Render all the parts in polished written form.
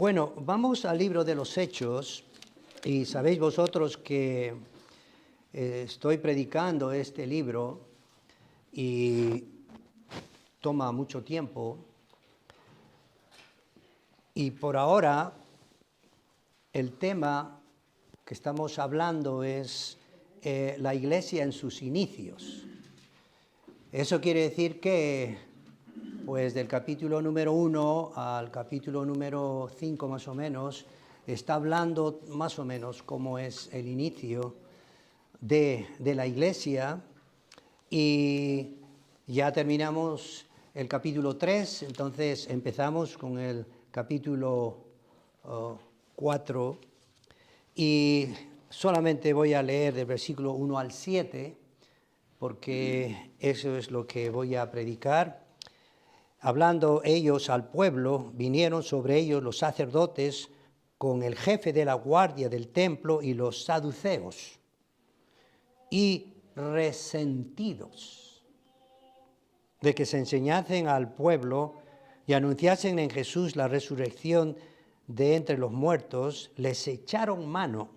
Bueno, vamos al libro de los Hechos y sabéis vosotros que estoy predicando este libro y toma mucho tiempo y por ahora el tema que estamos hablando es la iglesia en sus inicios. Eso quiere decir que pues del capítulo número 1 al capítulo número 5 más o menos, está hablando más o menos cómo es el inicio de la iglesia y ya terminamos el capítulo 3, entonces empezamos con el capítulo 4 y solamente voy a leer del versículo 1 al 7 porque eso es lo que voy a predicar. Hablando ellos al pueblo, vinieron sobre ellos los sacerdotes con el jefe de la guardia del templo y los saduceos, y resentidos de que se enseñasen al pueblo y anunciasen en Jesús la resurrección de entre los muertos, les echaron mano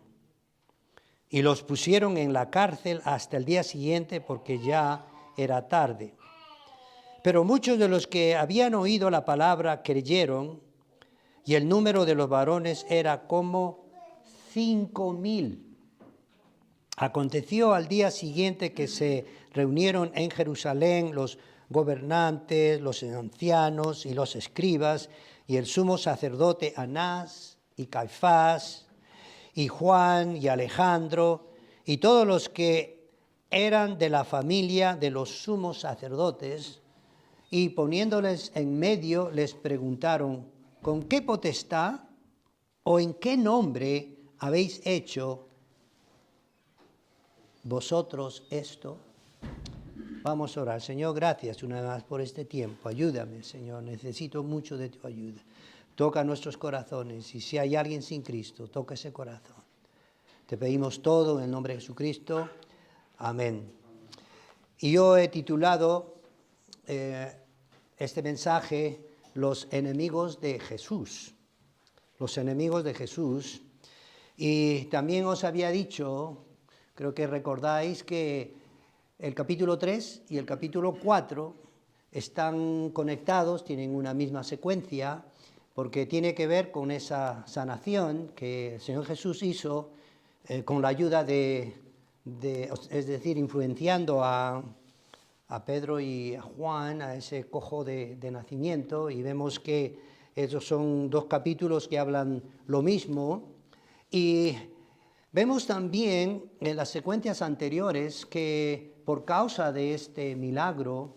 y los pusieron en la cárcel hasta el día siguiente porque ya era tarde. Pero muchos de los que habían oído la palabra creyeron, y el número de los varones era como 5,000. Aconteció al día siguiente que se reunieron en Jerusalén los gobernantes, los ancianos y los escribas, y el sumo sacerdote Anás y Caifás, y Juan y Alejandro, y todos los que eran de la familia de los sumos sacerdotes, y poniéndoles en medio les preguntaron, ¿con qué potestad o en qué nombre habéis hecho vosotros esto? Vamos a orar. Señor, gracias una vez más por este tiempo. Ayúdame, Señor, necesito mucho de tu ayuda. Toca nuestros corazones y si hay alguien sin Cristo, toca ese corazón. Te pedimos todo en el nombre de Jesucristo. Amén. Y yo he titulado este mensaje, los enemigos de Jesús. Los enemigos de Jesús. Y también os había dicho, creo que recordáis que el capítulo 3 y el capítulo 4 están conectados, tienen una misma secuencia, porque tiene que ver con esa sanación que el Señor Jesús hizo con la ayuda es decir, influenciando a Pedro y a Juan, a ese cojo de nacimiento, y vemos que esos son dos capítulos que hablan lo mismo. Y vemos también en las secuencias anteriores que por causa de este milagro,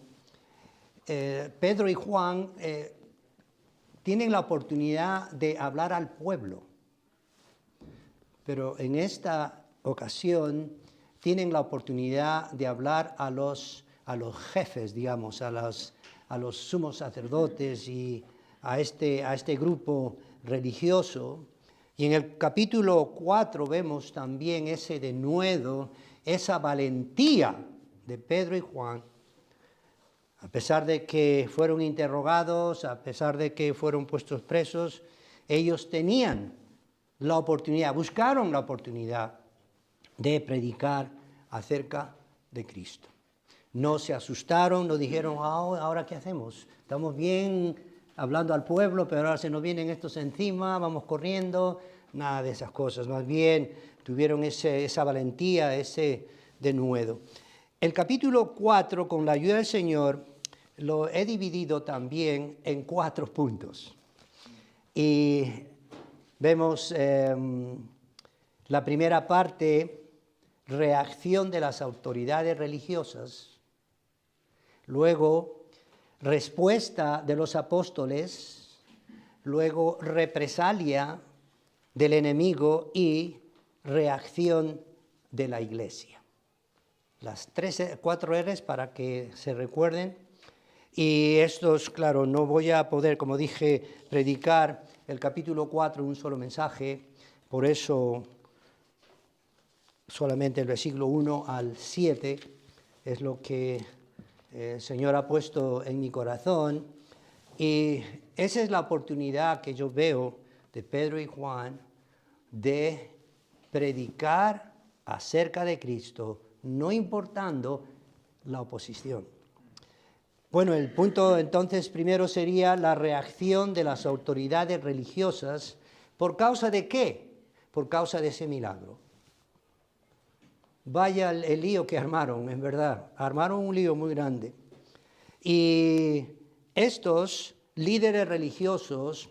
Pedro y Juan tienen la oportunidad de hablar al pueblo, pero en esta ocasión tienen la oportunidad de hablar a los jefes, digamos, a los sumos sacerdotes y a este grupo religioso. Y en el capítulo 4 vemos también ese denuedo, esa valentía de Pedro y Juan, a pesar de que fueron interrogados, a pesar de que fueron puestos presos, ellos tenían la oportunidad, buscaron la oportunidad de predicar acerca de Cristo. No se asustaron, no dijeron, ¿ahora qué hacemos? Estamos bien hablando al pueblo, pero ahora se nos vienen estos encima, vamos corriendo. Nada de esas cosas, más bien tuvieron esa valentía, ese denuedo. El capítulo 4, con la ayuda del Señor, lo he dividido también en 4 puntos. Y vemos la primera parte, reacción de las autoridades religiosas. Luego, respuesta de los apóstoles. Luego, represalia del enemigo y reacción de la iglesia. Las 4 R's para que se recuerden. Y estos, claro, no voy a poder, como dije, predicar el capítulo 4 en un solo mensaje, por eso solamente el versículo 1 al 7 es lo que el Señor ha puesto en mi corazón. Y esa es la oportunidad que yo veo de Pedro y Juan de predicar acerca de Cristo, no importando la oposición. Bueno, el punto entonces primero sería la reacción de las autoridades religiosas. ¿Por causa de qué? Por causa de ese milagro. Vaya el lío que armaron, en verdad. Armaron un lío muy grande. Y estos líderes religiosos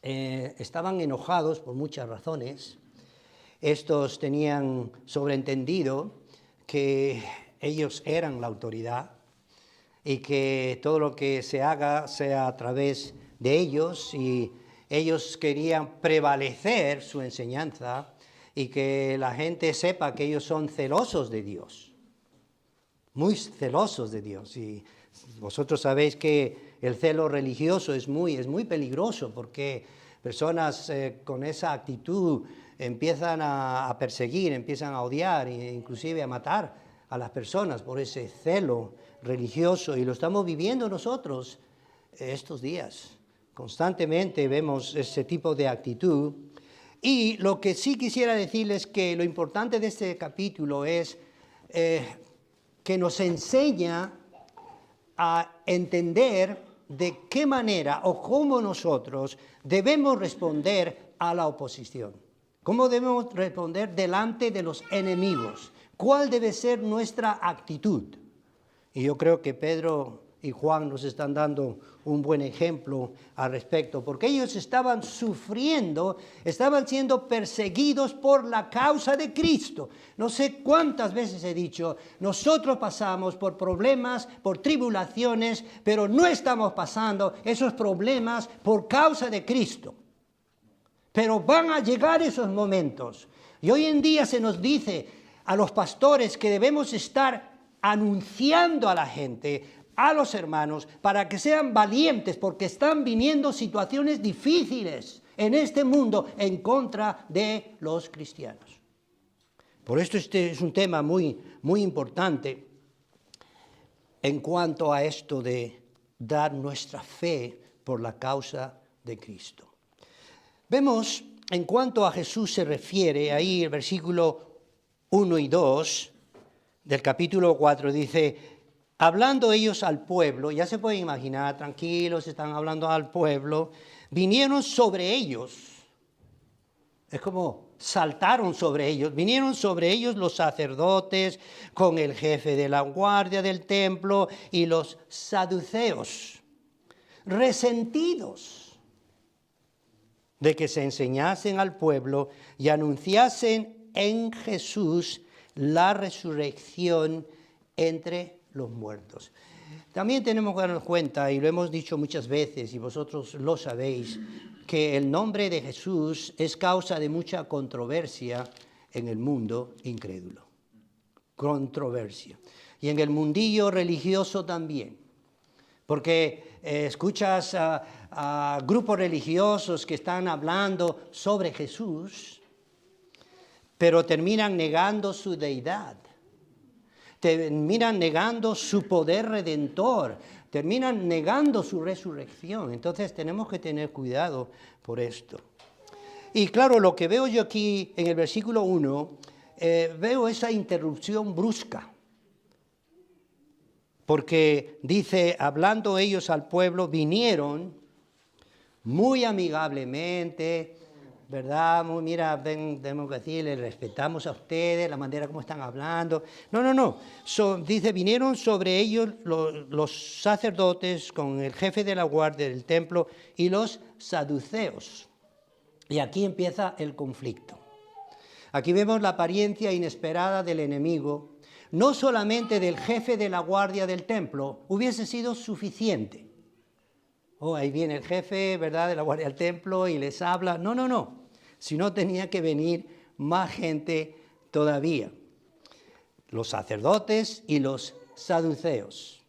estaban enojados por muchas razones. Estos tenían sobreentendido que ellos eran la autoridad y que todo lo que se haga sea a través de ellos, y ellos querían prevalecer su enseñanza y que la gente sepa que ellos son celosos de Dios, muy celosos de Dios. Y vosotros sabéis que el celo religioso es muy peligroso, porque personas con esa actitud empiezan a perseguir, empiezan a odiar e inclusive a matar a las personas por ese celo religioso, y lo estamos viviendo nosotros estos días. Constantemente vemos ese tipo de actitud. Y lo que sí quisiera decirles que lo importante de este capítulo es que nos enseña a entender de qué manera o cómo nosotros debemos responder a la oposición. ¿Cómo debemos responder delante de los enemigos? ¿Cuál debe ser nuestra actitud? Y yo creo que Pedro y Juan nos están dando un buen ejemplo al respecto, porque ellos estaban sufriendo, estaban siendo perseguidos por la causa de Cristo. No sé cuántas veces he dicho, nosotros pasamos por problemas, por tribulaciones, pero no estamos pasando esos problemas por causa de Cristo. Pero van a llegar esos momentos. Y hoy en día se nos dice a los pastores que debemos estar anunciando a la gente, a los hermanos, para que sean valientes, porque están viniendo situaciones difíciles en este mundo en contra de los cristianos. Por esto este es un tema muy importante en cuanto a esto de dar nuestra fe por la causa de Cristo. Vemos, en cuanto a Jesús se refiere, ahí el versículo 1 y 2 del capítulo 4 dice: hablando ellos al pueblo, ya se pueden imaginar, tranquilos, están hablando al pueblo, vinieron sobre ellos, es como saltaron sobre ellos, vinieron sobre ellos los sacerdotes con el jefe de la guardia del templo y los saduceos, resentidos de que se enseñasen al pueblo y anunciasen en Jesús la resurrección entre los muertos. También tenemos que darnos cuenta, y lo hemos dicho muchas veces, y vosotros lo sabéis, que el nombre de Jesús es causa de mucha controversia en el mundo incrédulo. Controversia. Y en el mundillo religioso también. Porque escuchas a grupos religiosos que están hablando sobre Jesús, pero terminan negando su deidad, terminan negando su poder redentor, terminan negando su resurrección. Entonces tenemos que tener cuidado por esto. Y claro, lo que veo yo aquí en el versículo 1, veo esa interrupción brusca. Porque dice, hablando ellos al pueblo, vinieron muy amigablemente, ¿verdad? Mira, tenemos que decirle, respetamos a ustedes, la manera como están hablando. No. Dice, vinieron sobre ellos los sacerdotes con el jefe de la guardia del templo y los saduceos. Y aquí empieza el conflicto. Aquí vemos la apariencia inesperada del enemigo. No solamente del jefe de la guardia del templo hubiese sido suficiente. Ahí viene el jefe, ¿verdad?, de la guardia del templo y les habla. No. Sino tenía que venir más gente todavía. Los sacerdotes y los saduceos.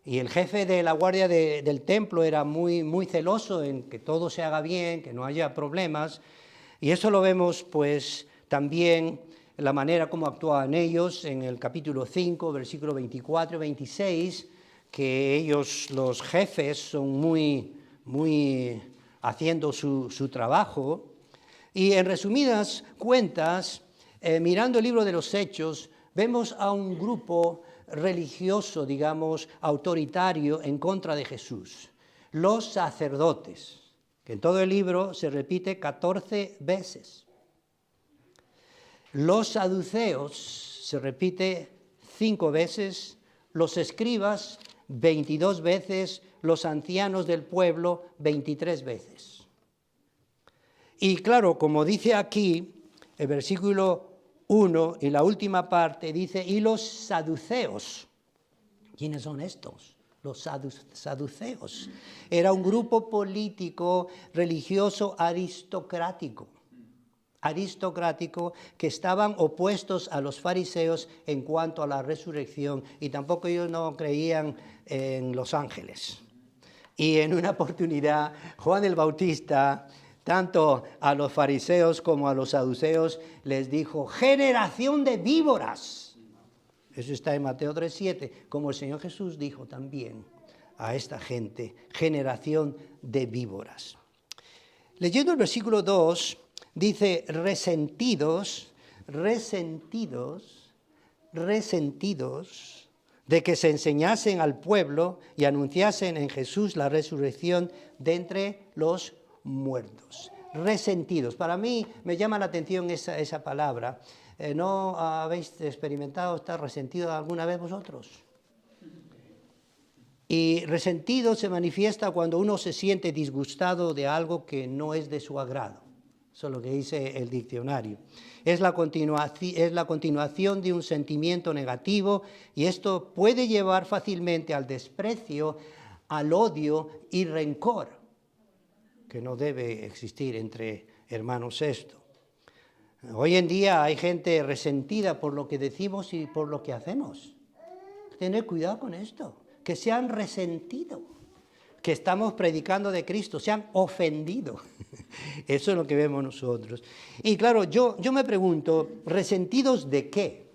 Y el jefe de la guardia del templo era muy celoso en que todo se haga bien, que no haya problemas. Y eso lo vemos pues también la manera como actuaban ellos en el capítulo 5, versículo 24 y 26, que ellos, los jefes, son muy haciendo su trabajo. Y en resumidas cuentas, mirando el libro de los Hechos, vemos a un grupo religioso, digamos, autoritario en contra de Jesús. Los sacerdotes, que en todo el libro se repite 14 veces. Los saduceos se repite 5 veces. Los escribas 22 veces. Los ancianos del pueblo 23 veces. Y claro, como dice aquí, el versículo 1 y la última parte dice, y los saduceos. ¿Quiénes son estos? Los saduceos. Era un grupo político, religioso, aristocrático que estaban opuestos a los fariseos en cuanto a la resurrección, y tampoco ellos no creían en los ángeles. Y en una oportunidad, Juan el Bautista, tanto a los fariseos como a los saduceos, les dijo, generación de víboras. Eso está en Mateo 3:7, como el Señor Jesús dijo también a esta gente, generación de víboras. Leyendo el versículo 2, dice, resentidos de que se enseñasen al pueblo y anunciasen en Jesús la resurrección de entre los muertos. Resentidos. Para mí me llama la atención esa palabra. ¿No habéis experimentado estar resentido alguna vez vosotros? Y resentido se manifiesta cuando uno se siente disgustado de algo que no es de su agrado. Eso es lo que dice el diccionario. Es la continuación de un sentimiento negativo, y esto puede llevar fácilmente al desprecio, al odio y rencor, que no debe existir entre hermanos esto. Hoy en día hay gente resentida por lo que decimos y por lo que hacemos. Tened cuidado con esto, que se han resentido, que estamos predicando de Cristo, se han ofendido. Eso es lo que vemos nosotros. Y claro, yo me pregunto, ¿resentidos de qué?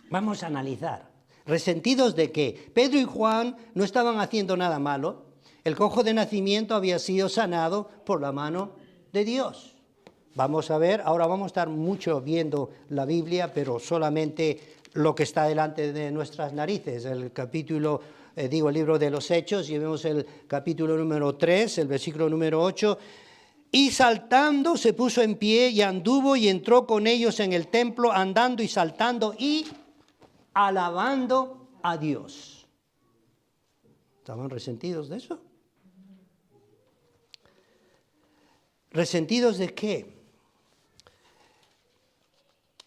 Vamos a analizar. ¿Resentidos de qué? Pedro y Juan no estaban haciendo nada malo. El cojo de nacimiento había sido sanado por la mano de Dios. Vamos a ver, ahora vamos a estar mucho viendo la Biblia, pero solamente lo que está delante de nuestras narices. El libro de los Hechos, y vemos el capítulo número 3, el versículo número 8. Y saltando se puso en pie y anduvo y entró con ellos en el templo, andando y saltando y alabando a Dios. ¿Estaban resentidos de eso? ¿Resentidos de qué?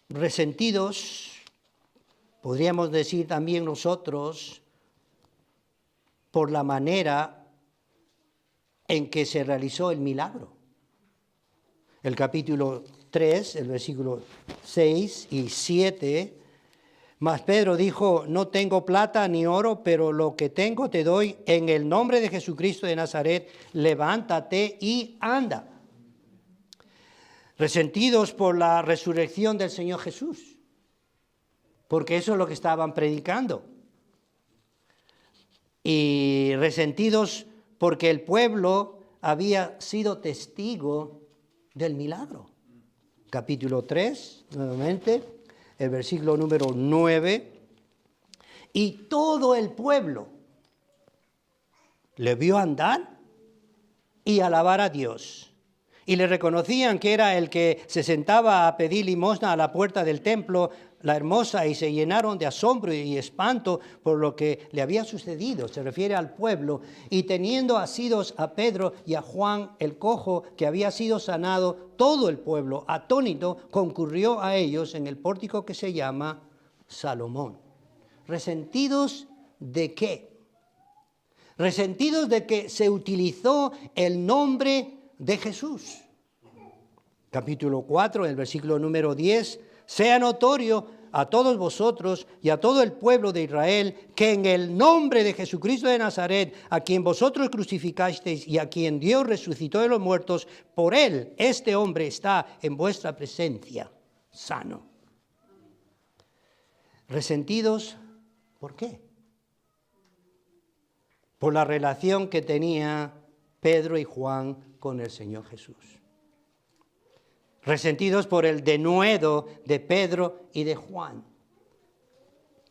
Resentidos, podríamos decir también nosotros, por la manera en que se realizó el milagro. El capítulo 3, el versículo 6 y 7, mas Pedro dijo, no tengo plata ni oro, pero lo que tengo te doy, en el nombre de Jesucristo de Nazaret, levántate y anda. Resentidos por la resurrección del Señor Jesús, porque eso es lo que estaban predicando. Y resentidos porque el pueblo había sido testigo del milagro. Capítulo 3, nuevamente, el versículo número 9. Y todo el pueblo le vio andar y alabar a Dios. Y le reconocían que era el que se sentaba a pedir limosna a la puerta del templo, la hermosa, y se llenaron de asombro y espanto por lo que le había sucedido. Se refiere al pueblo. Y teniendo asidos a Pedro y a Juan, el cojo que había sido sanado, todo el pueblo, atónito, concurrió a ellos en el pórtico que se llama Salomón. ¿Resentidos de qué? Resentidos de que se utilizó el nombre de Jesús. Capítulo 4, el versículo número 10, sea notorio a todos vosotros y a todo el pueblo de Israel que en el nombre de Jesucristo de Nazaret, a quien vosotros crucificasteis y a quien Dios resucitó de los muertos, por él este hombre está en vuestra presencia sano. Resentidos, ¿por qué? Por la relación que tenía Pedro y Juan con el Señor Jesús. Resentidos por el denuedo de Pedro y de Juan.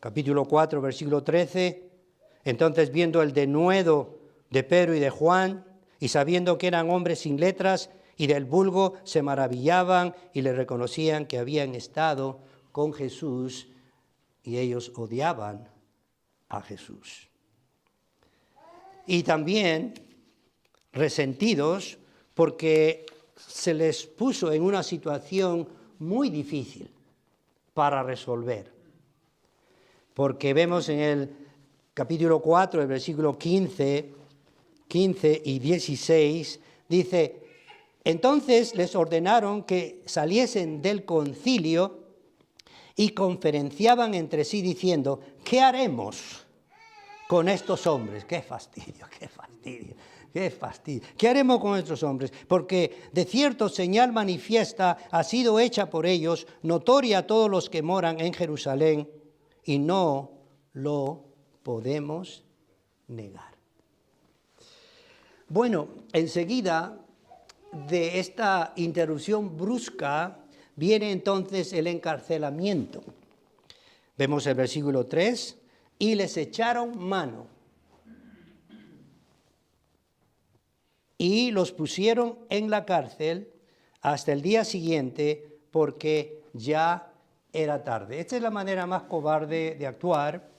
Capítulo 4, versículo 13. Entonces, viendo el denuedo de Pedro y de Juan, y sabiendo que eran hombres sin letras y del vulgo, se maravillaban y le reconocían que habían estado con Jesús, y ellos odiaban a Jesús. Y también resentidos porque se les puso en una situación muy difícil para resolver. Porque vemos en el capítulo 4, el versículo 15 y 16, dice: entonces les ordenaron que saliesen del concilio y conferenciaban entre sí diciendo: ¿qué haremos con estos hombres? ¡Qué fastidio, qué fastidio! ¡Qué fastidio! ¿Qué haremos con estos hombres? Porque de cierto señal manifiesta ha sido hecha por ellos, notoria a todos los que moran en Jerusalén, y no lo podemos negar. Bueno, enseguida de esta interrupción brusca viene entonces el encarcelamiento. Vemos el versículo 3, y les echaron mano y los pusieron en la cárcel hasta el día siguiente, porque ya era tarde. Esta es la manera más cobarde de actuar.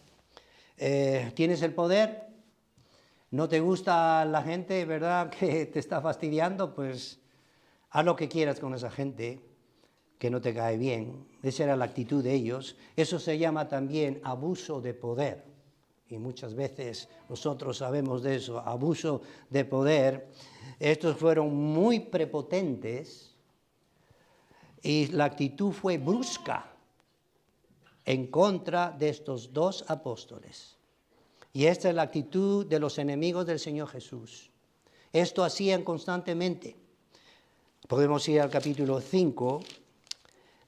Tienes el poder, no te gusta la gente, ¿verdad?, que te está fastidiando, pues haz lo que quieras con esa gente que no te cae bien. Esa era la actitud de ellos. Eso se llama también abuso de poder. Y muchas veces nosotros sabemos de eso, abuso de poder. Estos fueron muy prepotentes y la actitud fue brusca en contra de estos dos apóstoles. Y esta es la actitud de los enemigos del Señor Jesús. Esto hacían constantemente. Podemos ir al capítulo 5.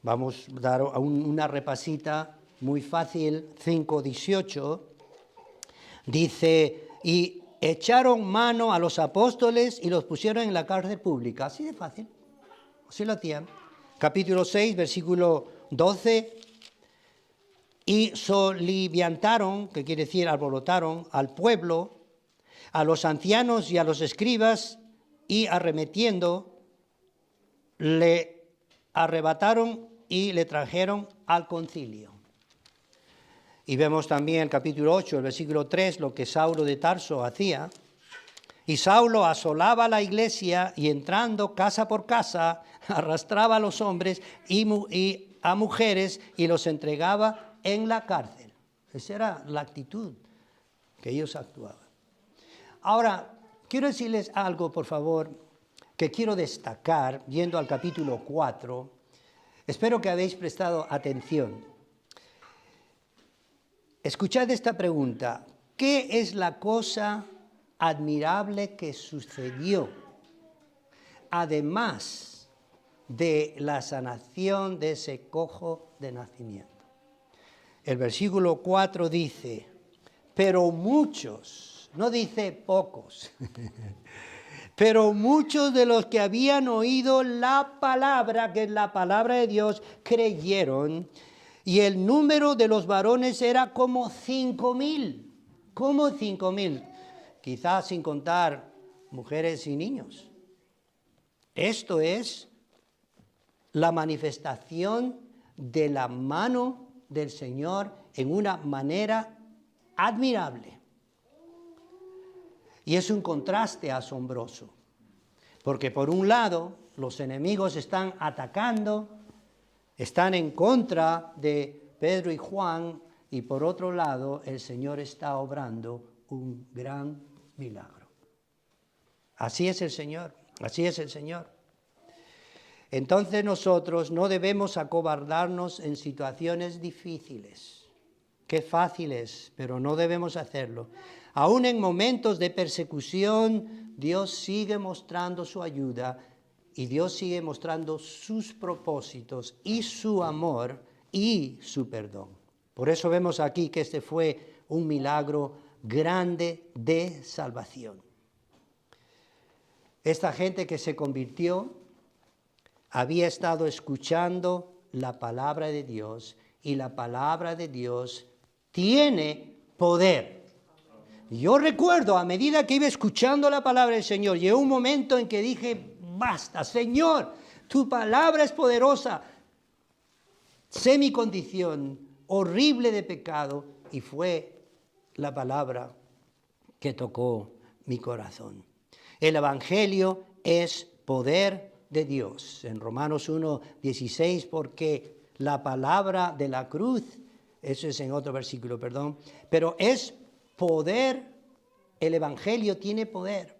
Vamos a dar una repasita muy fácil. 5:18. Dice: y echaron mano a los apóstoles y los pusieron en la cárcel pública. Así de fácil. Así lo hacían. Capítulo 6, versículo 12. Y soliviantaron, que quiere decir alborotaron, al pueblo, a los ancianos y a los escribas, y arremetiendo, le arrebataron y le trajeron al concilio. Y vemos también el capítulo 8, el versículo 3, lo que Saulo de Tarso hacía. Y Saulo asolaba la iglesia y entrando casa por casa, arrastraba a los hombres y a mujeres y los entregaba en la cárcel. Esa era la actitud que ellos actuaban. Ahora, quiero decirles algo, por favor, que quiero destacar, yendo al capítulo 4. Espero que habéis prestado atención. Escuchad esta pregunta: ¿qué es la cosa admirable que sucedió, además de la sanación de ese cojo de nacimiento? El versículo 4 dice: pero muchos, no dice pocos, pero muchos de los que habían oído la palabra, que es la palabra de Dios, creyeron. Y el número de los varones era como 5,000. Como 5,000. Quizás sin contar mujeres y niños. Esto es la manifestación de la mano del Señor en una manera admirable. Y es un contraste asombroso. Porque por un lado, los enemigos están atacando, están en contra de Pedro y Juan, y por otro lado, el Señor está obrando un gran milagro. Así es el Señor, así es el Señor. Entonces nosotros no debemos acobardarnos en situaciones difíciles. Qué fácil es, pero no debemos hacerlo. Aún en momentos de persecución, Dios sigue mostrando su ayuda. Y Dios sigue mostrando sus propósitos y su amor y su perdón. Por eso vemos aquí que este fue un milagro grande de salvación. Esta gente que se convirtió había estado escuchando la palabra de Dios y la palabra de Dios tiene poder. Yo recuerdo, a medida que iba escuchando la palabra del Señor, llegó un momento en que dije, basta, Señor, tu palabra es poderosa. Sé mi condición horrible de pecado y fue la palabra que tocó mi corazón. El Evangelio es poder de Dios. En Romanos 1:16, porque la palabra de la cruz, eso es en otro versículo, perdón, pero es poder, el Evangelio tiene poder.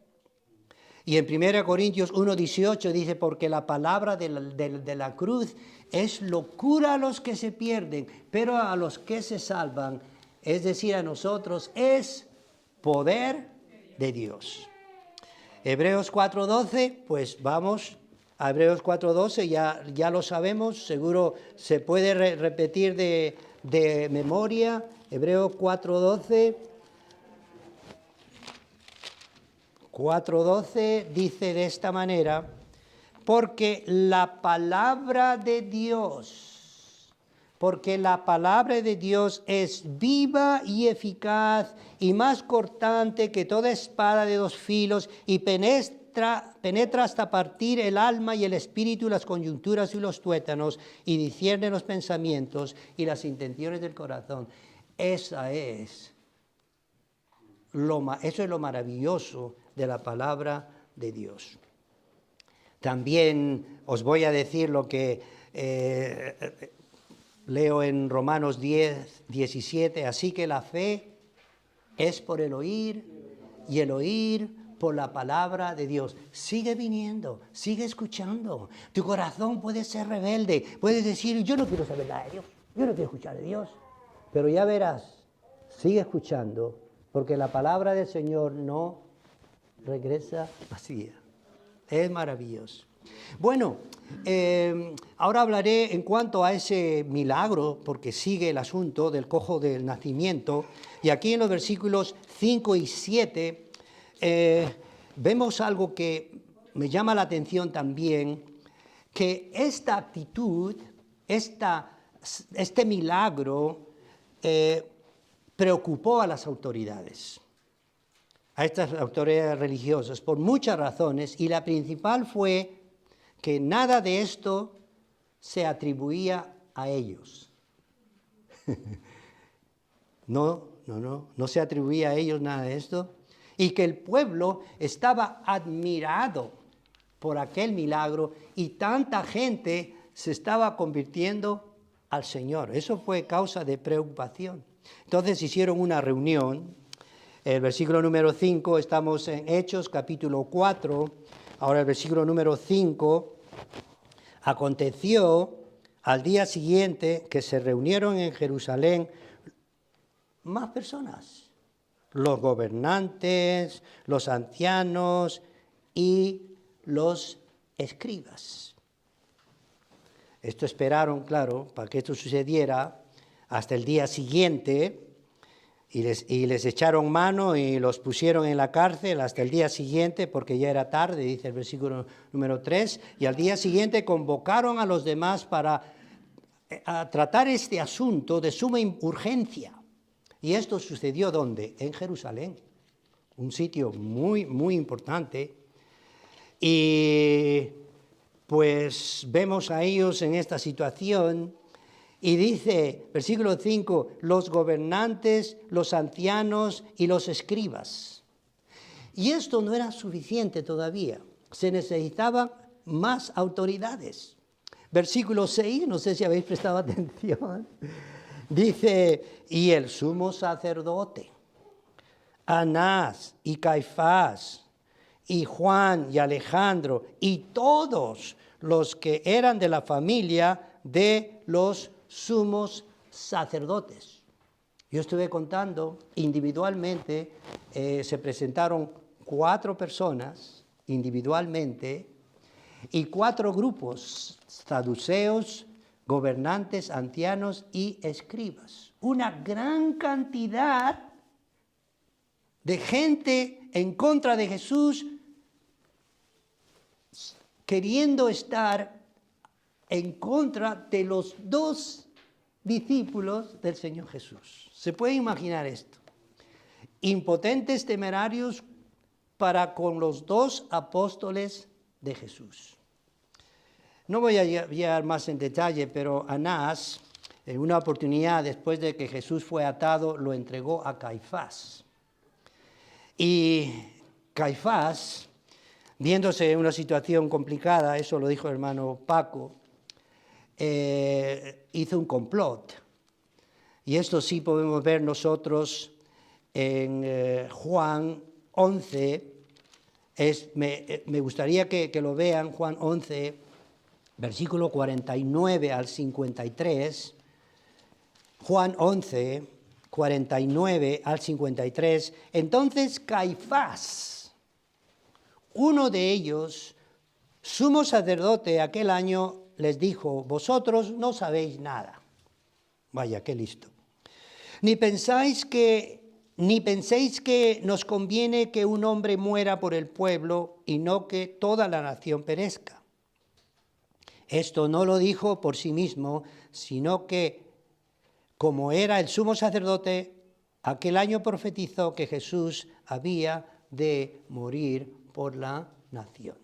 Y en 1 Corintios 1:18 dice, porque la palabra de la cruz es locura a los que se pierden, pero a los que se salvan, es decir, a nosotros, es poder de Dios. Hebreos 4:12, pues vamos a Hebreos 4:12, ya lo sabemos, seguro se puede repetir de memoria. Hebreos 4:12 dice de esta manera, porque la palabra de Dios es viva y eficaz y más cortante que toda espada de dos filos y penetra hasta partir el alma y el espíritu, las coyunturas y los tuétanos y discierne los pensamientos y las intenciones del corazón. Eso es lo maravilloso de la palabra de Dios. También os voy a decir lo que leo en Romanos 10:17, así que la fe es por el oír y el oír por la palabra de Dios. Sigue viniendo, sigue escuchando. Tu corazón puede ser rebelde, puedes decir, yo no quiero saber nada de Dios, yo no quiero escuchar de Dios. Pero ya verás, sigue escuchando, porque la palabra del Señor no regresa vacía. Es maravilloso. Bueno, ahora hablaré en cuanto a ese milagro, porque sigue el asunto del cojo del nacimiento. Y aquí en los versículos 5 y 7 vemos algo que me llama la atención también, que esta actitud, este milagro preocupó a las autoridades, a estas autoridades religiosas, por muchas razones, y la principal fue que nada de esto se atribuía a ellos. No se atribuía a ellos nada de esto, y que el pueblo estaba admirado por aquel milagro y tanta gente se estaba convirtiendo al Señor. Eso fue causa de preocupación. Entonces hicieron una reunión. El versículo número 5, estamos en Hechos capítulo 4, ahora el versículo número 5, aconteció al día siguiente que se reunieron en Jerusalén más personas, los gobernantes, los ancianos y los escribas. Esto esperaron, claro, para que esto sucediera hasta el día siguiente. Y les echaron mano y los pusieron en la cárcel hasta el día siguiente, porque ya era tarde, dice el versículo número 3, y al día siguiente convocaron a los demás para tratar este asunto de suma urgencia. Y esto sucedió ¿dónde? En Jerusalén, un sitio muy, muy importante. Y pues vemos a ellos en esta situación. Y dice, versículo 5, los gobernantes, los ancianos y los escribas. Y esto no era suficiente todavía, se necesitaban más autoridades. Versículo 6, no sé si habéis prestado atención, dice, y el sumo sacerdote, Anás y Caifás, y Juan y Alejandro, y todos los que eran de la familia de los sumos sacerdotes. Yo estuve contando individualmente, se presentaron 4 personas individualmente y 4 grupos, saduceos, gobernantes, ancianos y escribas. Una gran cantidad de gente en contra de Jesús queriendo estar en contra de los dos discípulos del Señor Jesús. ¿Se puede imaginar esto? Impotentes, temerarios para con los dos apóstoles de Jesús. No voy a llegar más en detalle, pero Anás, en una oportunidad después de que Jesús fue atado, lo entregó a Caifás. Y Caifás, viéndose en una situación complicada, eso lo dijo el hermano Paco, hizo un complot. Y esto sí podemos ver nosotros en Juan 11. Me gustaría que lo vean, Juan 11, versículo 49 al 53. Juan 11, 49 al 53. Entonces Caifás, uno de ellos, sumo sacerdote aquel año, les dijo: vosotros no sabéis nada. Vaya, qué listo. Ni penséis que nos conviene que un hombre muera por el pueblo y no que toda la nación perezca. Esto no lo dijo por sí mismo, sino que, como era el sumo sacerdote, aquel año profetizó que Jesús había de morir por la nación.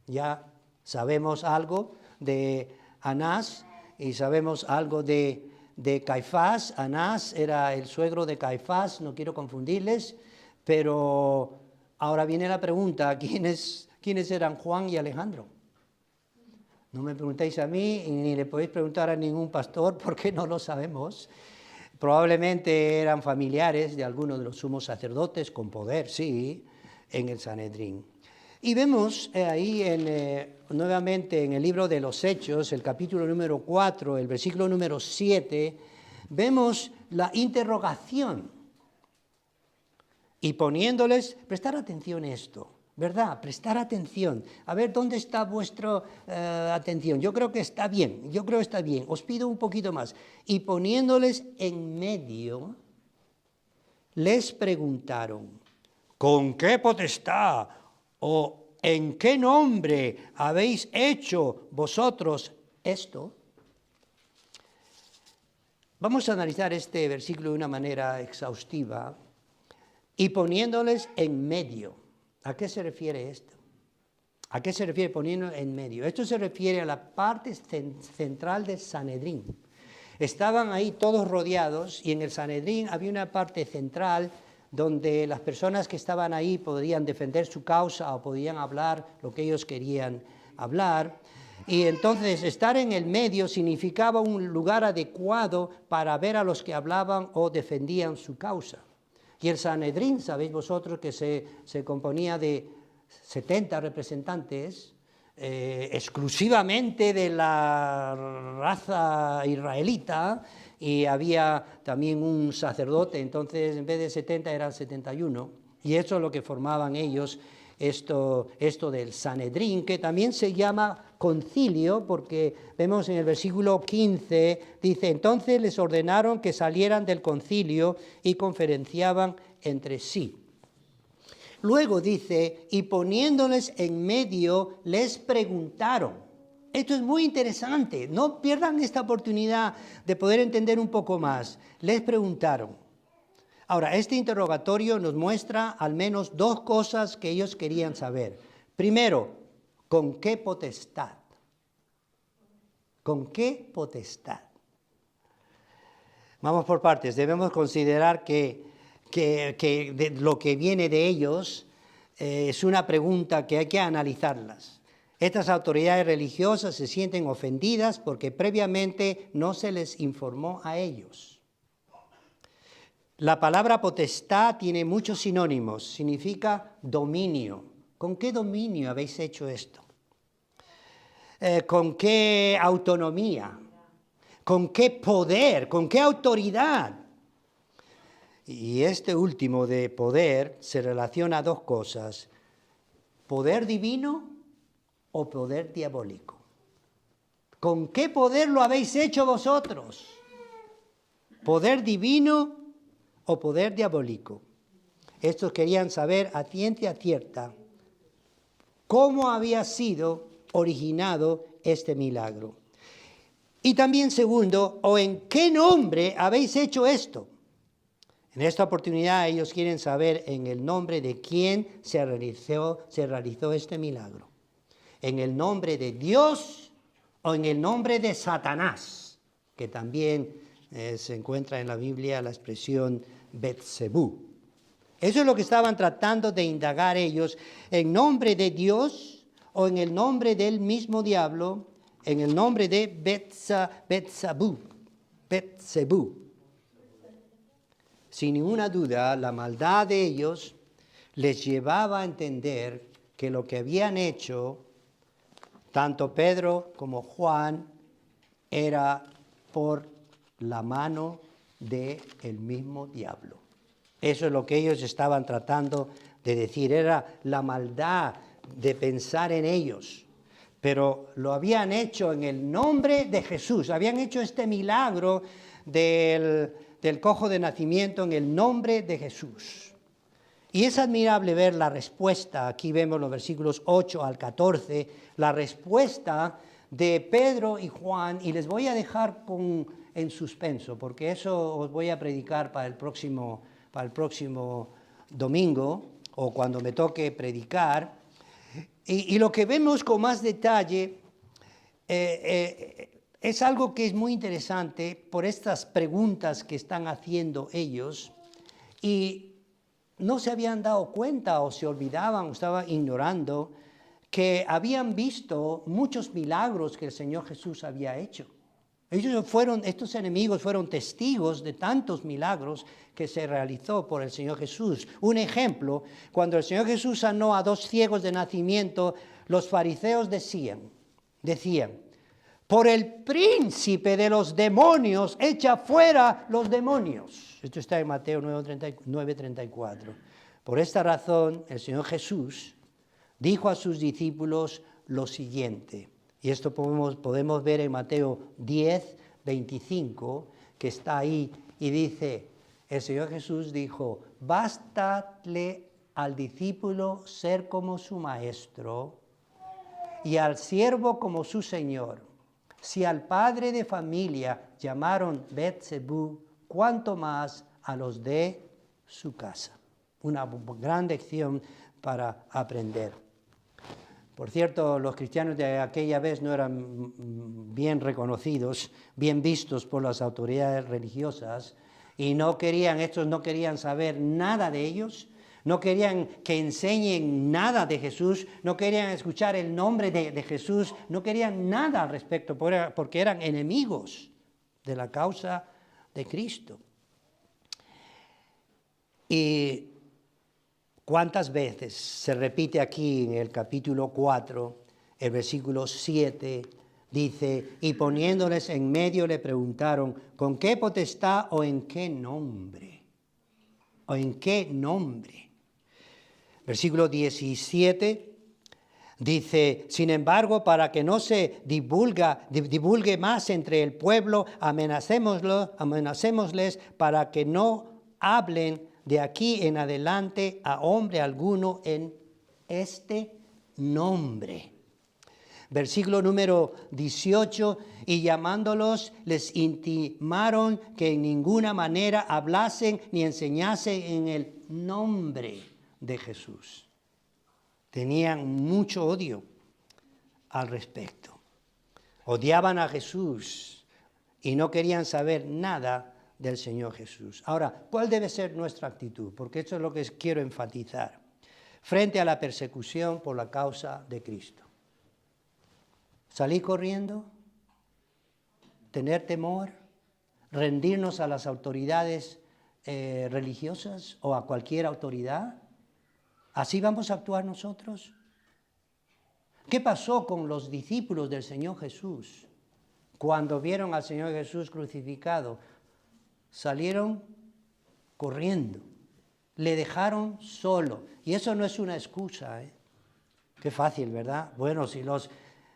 Ya sabemos algo de Anás y sabemos algo de Caifás. Anás era el suegro de Caifás, no quiero confundirles, pero ahora viene la pregunta: ¿quiénes eran Juan y Alejandro? No me preguntéis a mí y ni le podéis preguntar a ningún pastor porque no lo sabemos. Probablemente eran familiares de algunos de los sumos sacerdotes con poder, sí, en el Sanedrín. Y vemos ahí nuevamente en el libro de los Hechos, el capítulo número 4, el versículo número 7, vemos la interrogación. Y poniéndoles, prestar atención a esto, ¿verdad? Prestar atención. A ver, ¿dónde está vuestra atención? Yo creo que está bien, Os pido un poquito más. Y poniéndoles en medio, les preguntaron: ¿con qué potestad o en qué nombre habéis hecho vosotros esto? Vamos a analizar este versículo de una manera exhaustiva. Y poniéndoles en medio. ¿A qué se refiere esto? ¿A qué se refiere poniendo en medio? Esto se refiere a la parte central del Sanedrín. Estaban ahí todos rodeados y en el Sanedrín había una parte central donde las personas que estaban ahí podían defender su causa o podían hablar lo que ellos querían hablar. Y entonces estar en el medio significaba un lugar adecuado para ver a los que hablaban o defendían su causa. Y el Sanedrín, sabéis vosotros que se componía de 70 representantes, exclusivamente de la raza israelita, y había también un sacerdote, entonces en vez de 70 eran 71, y eso es lo que formaban ellos, esto del Sanedrín, que también se llama concilio, porque vemos en el versículo 15, dice: entonces les ordenaron que salieran del concilio y conferenciaban entre sí. Luego dice: y poniéndoles en medio, les preguntaron. Esto es muy interesante, no pierdan esta oportunidad de poder entender un poco más. Les preguntaron. Ahora, este interrogatorio nos muestra al menos dos cosas que ellos querían saber. Primero, ¿con qué potestad? ¿Con qué potestad? Vamos por partes. Debemos considerar que lo que viene de ellos es una pregunta que hay que analizarlas. Estas autoridades religiosas se sienten ofendidas porque previamente no se les informó a ellos. La palabra potestad tiene muchos sinónimos, significa dominio. ¿Con qué dominio habéis hecho esto? ¿Con qué autonomía? ¿Con qué poder? ¿Con qué autoridad? Y este último de poder se relaciona a dos cosas: poder divino o poder diabólico. ¿Con qué poder lo habéis hecho vosotros? ¿Poder divino o poder diabólico? Estos querían saber a ciencia cierta cómo había sido originado este milagro. Y también segundo, ¿o en qué nombre habéis hecho esto? En esta oportunidad ellos quieren saber en el nombre de quién se realizó este milagro. ¿En el nombre de Dios o en el nombre de Satanás? Que también se encuentra en la Biblia la expresión Betzebú. Eso es lo que estaban tratando de indagar ellos. ¿En nombre de Dios o en el nombre del mismo diablo? En el nombre de Betzebú. Sin ninguna duda, la maldad de ellos les llevaba a entender que lo que habían hecho, tanto Pedro como Juan, era por la mano del mismo diablo. Eso es lo que ellos estaban tratando de decir, era la maldad de pensar en ellos. Pero lo habían hecho en el nombre de Jesús, habían hecho este milagro del cojo de nacimiento en el nombre de Jesús. Y es admirable ver la respuesta, aquí vemos los versículos 8 al 14, la respuesta de Pedro y Juan, y les voy a dejar en suspenso, porque eso os voy a predicar para el próximo domingo, o cuando me toque predicar. Y lo que vemos con más detalle es algo que es muy interesante por estas preguntas que están haciendo ellos, y no se habían dado cuenta o se olvidaban o estaban ignorando que habían visto muchos milagros que el Señor Jesús había hecho. Estos enemigos fueron testigos de tantos milagros que se realizó por el Señor Jesús. Un ejemplo, cuando el Señor Jesús sanó a 2 ciegos de nacimiento, los fariseos decían, por el príncipe de los demonios, echa fuera los demonios. Esto está en Mateo 9:34. Por esta razón, el Señor Jesús dijo a sus discípulos lo siguiente, y esto podemos ver en Mateo 10:25, que está ahí, y dice, el Señor Jesús dijo, bástale al discípulo ser como su maestro y al siervo como su señor. Si al padre de familia llamaron Betzebú, cuánto más a los de su casa. Una gran lección para aprender. Por cierto, los cristianos de aquella vez no eran bien reconocidos, bien vistos por las autoridades religiosas, y estos no querían saber nada de ellos, no querían que enseñen nada de Jesús, no querían escuchar el nombre de Jesús, no querían nada al respecto, porque eran enemigos de la causa de Cristo. Y ¿cuántas veces se repite aquí en el capítulo 4, el versículo 7, dice, y poniéndoles en medio le preguntaron, ¿con qué potestad o en qué nombre? ¿O en qué nombre? Versículo 17 dice, sin embargo, para que no se divulgue más entre el pueblo, amenacémosles para que no hablen de aquí en adelante a hombre alguno en este nombre. Versículo número 18, y llamándolos les intimaron que en ninguna manera hablasen ni enseñasen en el nombre de Jesús. Tenían mucho odio al respecto. Odiaban a Jesús y no querían saber nada del Señor Jesús. Ahora, ¿cuál debe ser nuestra actitud? Porque esto es lo que quiero enfatizar. Frente a la persecución por la causa de Cristo. ¿Salir corriendo? ¿Tener temor? ¿Rendirnos a las autoridades religiosas o a cualquier autoridad? ¿Así vamos a actuar nosotros? ¿Qué pasó con los discípulos del Señor Jesús cuando vieron al Señor Jesús crucificado? Salieron corriendo, le dejaron solo. Y eso no es una excusa, ¿eh? Qué fácil, ¿verdad? Bueno, si los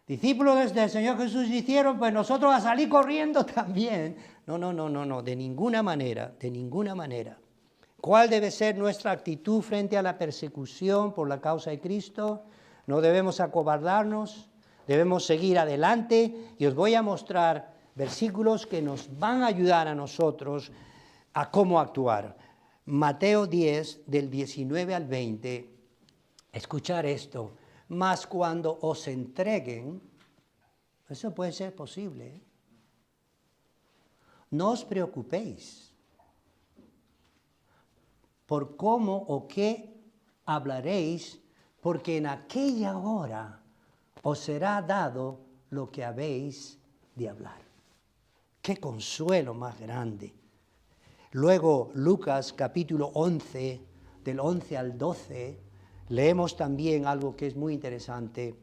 discípulos del Señor Jesús hicieron, pues nosotros a salir corriendo también. No, de ninguna manera. ¿Cuál debe ser nuestra actitud frente a la persecución por la causa de Cristo? No debemos acobardarnos, Debemos seguir adelante y os voy a mostrar versículos que nos van a ayudar a nosotros a cómo actuar. Mateo 10, del 19 al 20, escuchar esto. Mas cuando os entreguen, eso puede ser posible, ¿eh? No os preocupéis por cómo o qué hablaréis, porque en aquella hora os será dado lo que habéis de hablar. ¡Qué consuelo más grande! Luego, Lucas capítulo 11, del 11 al 12, leemos también algo que es muy interesante.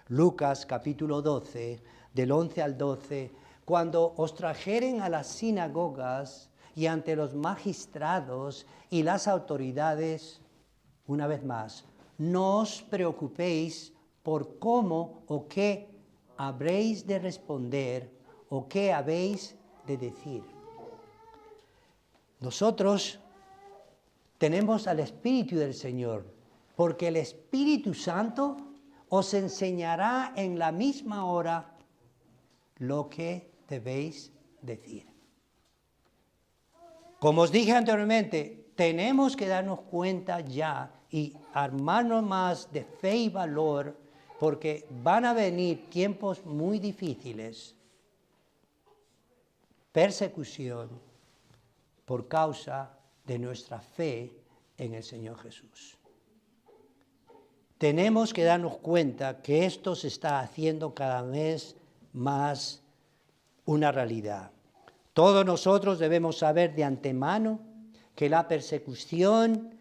Lucas capítulo 12, del 11 al 12, cuando os trajeren a las sinagogas y ante los magistrados y las autoridades, una vez más, no os preocupéis por cómo o qué habréis de responder o qué habéis de decir. Nosotros tenemos al Espíritu del Señor, porque el Espíritu Santo os enseñará en la misma hora lo que debéis decir. Como os dije anteriormente, tenemos que darnos cuenta ya y armarnos más de fe y valor, porque van a venir tiempos muy difíciles, persecución, por causa de nuestra fe en el Señor Jesús. Tenemos que darnos cuenta que esto se está haciendo cada vez más una realidad. Todos nosotros debemos saber de antemano que la persecución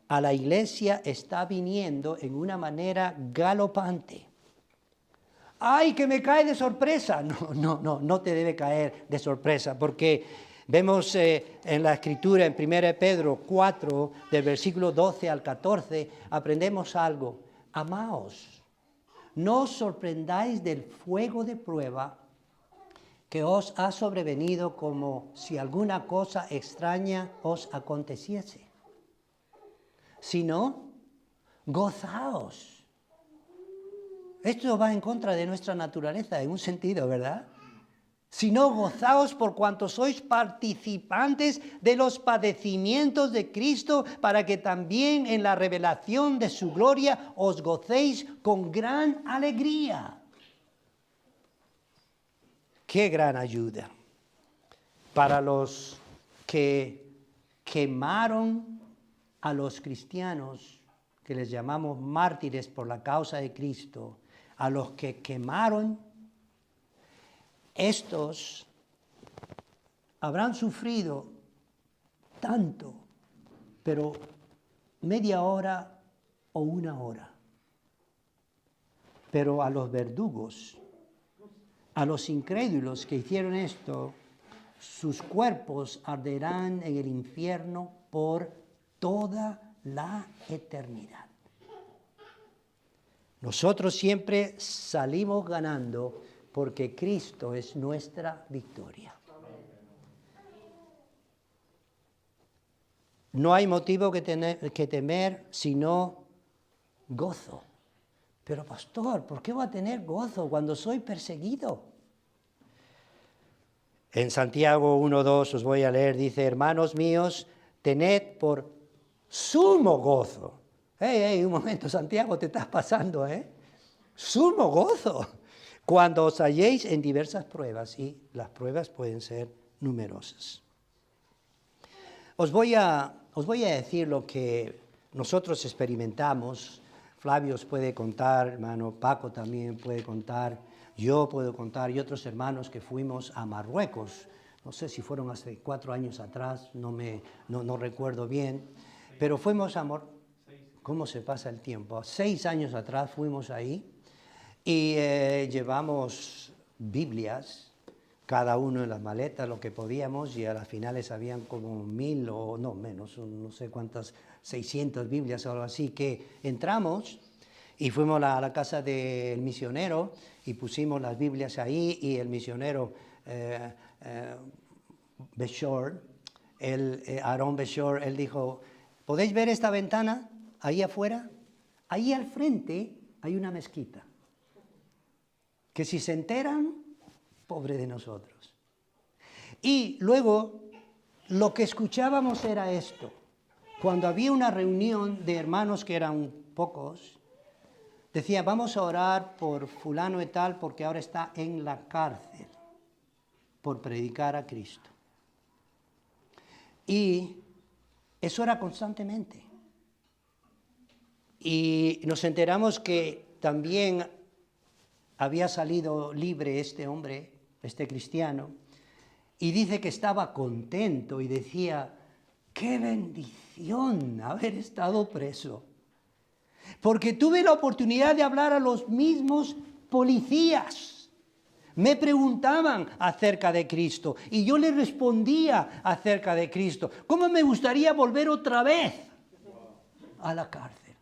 a la iglesia está viniendo en una manera galopante. ¡Ay, que me cae de sorpresa! No te debe caer de sorpresa, porque vemos en la Escritura, en 1 Pedro 4, del versículo 12 al 14, aprendemos algo. Amaos, no os sorprendáis del fuego de prueba que os ha sobrevenido como si alguna cosa extraña os aconteciese, sino gozaos. Esto va en contra de nuestra naturaleza, en un sentido, ¿verdad? Sino gozaos por cuanto sois participantes de los padecimientos de Cristo, para que también en la revelación de su gloria os gocéis con gran alegría. ¡Qué gran ayuda! Para los que quemaron a los cristianos, que les llamamos mártires por la causa de Cristo, a los que quemaron, estos habrán sufrido tanto, pero media hora o una hora. Pero a los verdugos, a los incrédulos que hicieron esto, sus cuerpos arderán en el infierno por toda la eternidad. Nosotros siempre salimos ganando porque Cristo es nuestra victoria. No hay motivo que temer, sino gozo. Pero pastor, ¿por qué voy a tener gozo cuando soy perseguido? En Santiago 1:2 os voy a leer, dice: hermanos míos, tened por sumo gozo. Un momento, Santiago, te estás pasando, Sumo gozo cuando os halléis en diversas pruebas, y las pruebas pueden ser numerosas. Os voy a decir lo que nosotros experimentamos. Flavio os puede contar, hermano Paco también puede contar, yo puedo contar, y otros hermanos que fuimos a Marruecos. No sé si fueron hace 4 años atrás, no recuerdo bien, pero fuimos a ¿cómo se pasa el tiempo? 6 años atrás fuimos ahí y llevamos Biblias, cada uno en las maletas, lo que podíamos, y a las finales habían como 1000 o no menos, no sé cuántas, 600 Biblias o algo así, que entramos y fuimos a la casa del misionero y pusimos las Biblias ahí, y el misionero Beshor, Aarón Beshor, él dijo: ¿podéis ver esta ventana ahí afuera? Ahí al frente hay una mezquita. que si se enteran, pobre de nosotros. Y luego, lo que escuchábamos era esto. Cuando había una reunión de hermanos que eran pocos, decía, vamos a orar por fulano y tal porque ahora está en la cárcel por predicar a Cristo. Y eso era constantemente. Y nos enteramos que también había salido libre este hombre, este cristiano, y dice que estaba contento y decía, ¡qué bendición haber estado preso! Porque tuve la oportunidad de hablar a los mismos policías. Me preguntaban acerca de Cristo y yo les respondía acerca de Cristo. ¿Cómo me gustaría volver otra vez a la cárcel?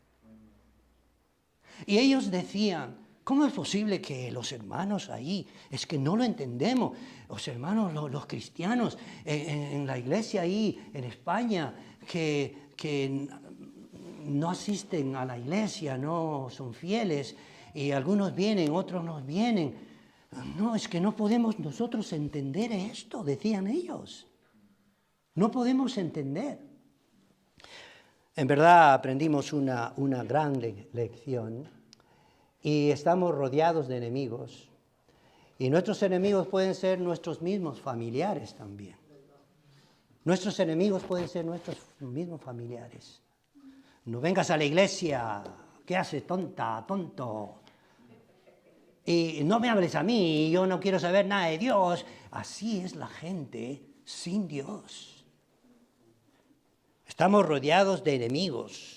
Y ellos decían, ¿cómo es posible que los hermanos ahí, es que no lo entendemos, los hermanos, los cristianos en la iglesia ahí en España que no asisten a la iglesia, no son fieles y algunos vienen, otros no vienen? No, es que no podemos nosotros entender esto, decían ellos. No podemos entender. En verdad aprendimos una gran lección y estamos rodeados de enemigos. Y nuestros enemigos pueden ser nuestros mismos familiares también. Nuestros enemigos pueden ser nuestros mismos familiares. No vengas a la iglesia, ¿qué haces, tonta, tonto? Y no me hables a mí, yo no quiero saber nada de Dios. Así es la gente sin Dios. Estamos rodeados de enemigos.